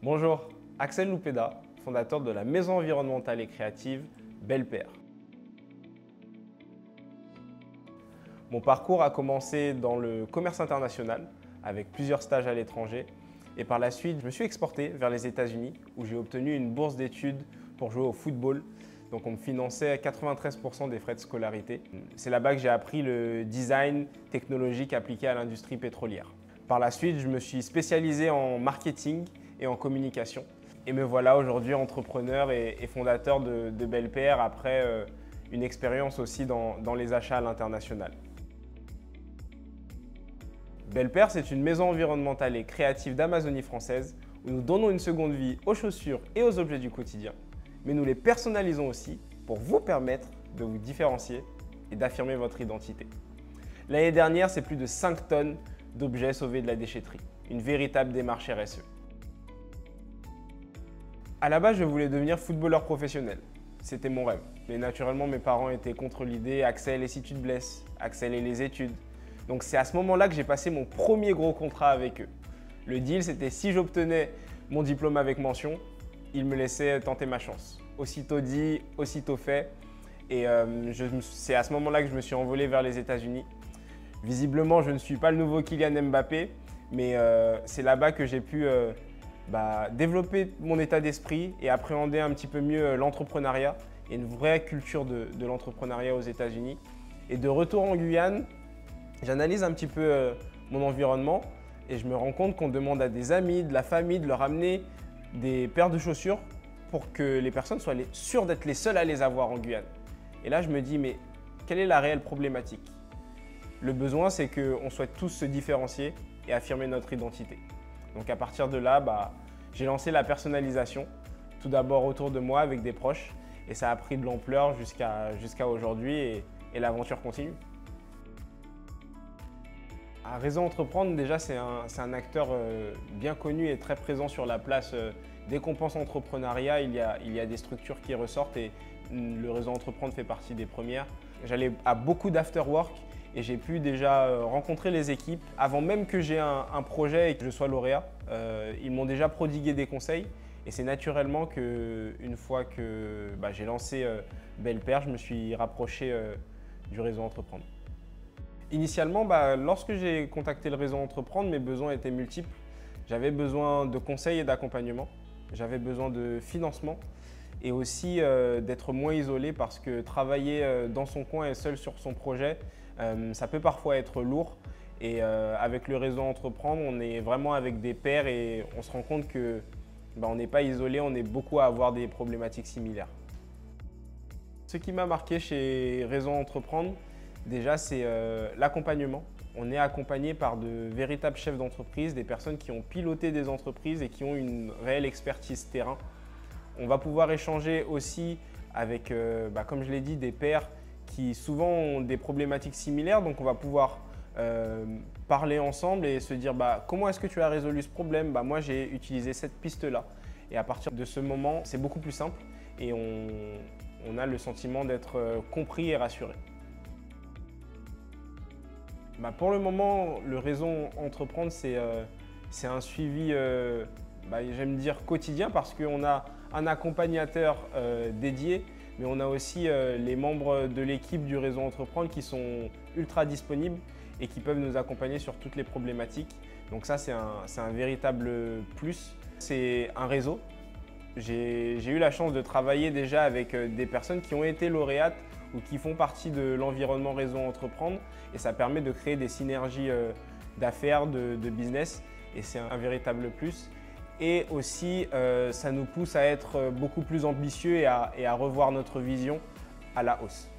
Bonjour, Axel Loupeda, fondateur de la maison environnementale et créative Belle-Père. Mon parcours a commencé dans le commerce international avec plusieurs stages à l'étranger et par la suite, je me suis exporté vers les États-Unis où j'ai obtenu une bourse d'études pour jouer au football. Donc on me finançait à 93% des frais de scolarité. C'est là-bas que j'ai appris le design technologique appliqué à l'industrie pétrolière. Par la suite, je me suis spécialisé en marketing et en communication. Et me voilà aujourd'hui entrepreneur et fondateur de Belle-Père après une expérience aussi dans les achats à l'international. Belle-Père, c'est une maison environnementale et créative d'Amazonie française où nous donnons une seconde vie aux chaussures et aux objets du quotidien, mais nous les personnalisons aussi pour vous permettre de vous différencier et d'affirmer votre identité. L'année dernière, c'est plus de 5 tonnes d'objets sauvés de la déchetterie, une véritable démarche RSE. À la base, je voulais devenir footballeur professionnel. C'était mon rêve. Mais naturellement, mes parents étaient contre l'idée « Axel, et si tu te blesses? Axel, et les études ?» Donc c'est à ce moment-là que j'ai passé mon premier gros contrat avec eux. Le deal, c'était si j'obtenais mon diplôme avec mention, ils me laissaient tenter ma chance. Aussitôt dit, aussitôt fait. Et c'est à ce moment-là que je me suis envolé vers les États-Unis. Visiblement, je ne suis pas le nouveau Kylian Mbappé, mais c'est là-bas que j'ai pu développer mon état d'esprit et appréhender un petit peu mieux l'entrepreneuriat et une vraie culture de l'entrepreneuriat aux États-Unis. Et de retour en Guyane, j'analyse un petit peu mon environnement et je me rends compte qu'on demande à des amis, de la famille, de leur amener des paires de chaussures pour que les personnes soient sûres d'être les seules à les avoir en Guyane. Et là, je me dis, mais quelle est la réelle problématique? Le besoin, c'est qu'on souhaite tous se différencier et affirmer notre identité. Donc à partir de là, j'ai lancé la personnalisation, tout d'abord autour de moi avec des proches, et ça a pris de l'ampleur jusqu'à aujourd'hui et l'aventure continue. Réseau Entreprendre, déjà, c'est un acteur bien connu et très présent sur la place. Dès qu'on pense entrepreneuriat, il y a des structures qui ressortent et le Réseau Entreprendre fait partie des premières. J'allais à beaucoup d'afterwork et j'ai pu déjà rencontrer les équipes. Avant même que j'ai un projet et que je sois lauréat, ils m'ont déjà prodigué des conseils. Et c'est naturellement qu'une fois que j'ai lancé Belle-Père, je me suis rapproché du Réseau Entreprendre. Initialement, lorsque j'ai contacté le Réseau Entreprendre, mes besoins étaient multiples. J'avais besoin de conseils et d'accompagnement. J'avais besoin de financement et aussi d'être moins isolé parce que travailler dans son coin et seul sur son projet, ça peut parfois être lourd. Et avec le Réseau Entreprendre, on est vraiment avec des pairs et on se rend compte que on n'est pas isolé, on est beaucoup à avoir des problématiques similaires. Ce qui m'a marqué chez Réseau Entreprendre, déjà, c'est l'accompagnement. On est accompagné par de véritables chefs d'entreprise, des personnes qui ont piloté des entreprises et qui ont une réelle expertise terrain. On va pouvoir échanger aussi avec, comme je l'ai dit, des pairs qui souvent ont des problématiques similaires. Donc on va pouvoir parler ensemble et se dire comment est-ce que tu as résolu ce problème? Moi, j'ai utilisé cette piste-là. Et à partir de ce moment, c'est beaucoup plus simple et on a le sentiment d'être compris et rassuré. Pour le moment, le Réseau Entreprendre, c'est un suivi, j'aime dire quotidien parce qu'on a un accompagnateur dédié, mais on a aussi les membres de l'équipe du Réseau Entreprendre qui sont ultra disponibles et qui peuvent nous accompagner sur toutes les problématiques. Donc ça, c'est un véritable plus. C'est un réseau. J'ai eu la chance de travailler déjà avec des personnes qui ont été lauréates ou qui font partie de l'environnement Réseau Entreprendre et ça permet de créer des synergies d'affaires, de business et c'est un véritable plus. Et aussi, ça nous pousse à être beaucoup plus ambitieux et à revoir notre vision à la hausse.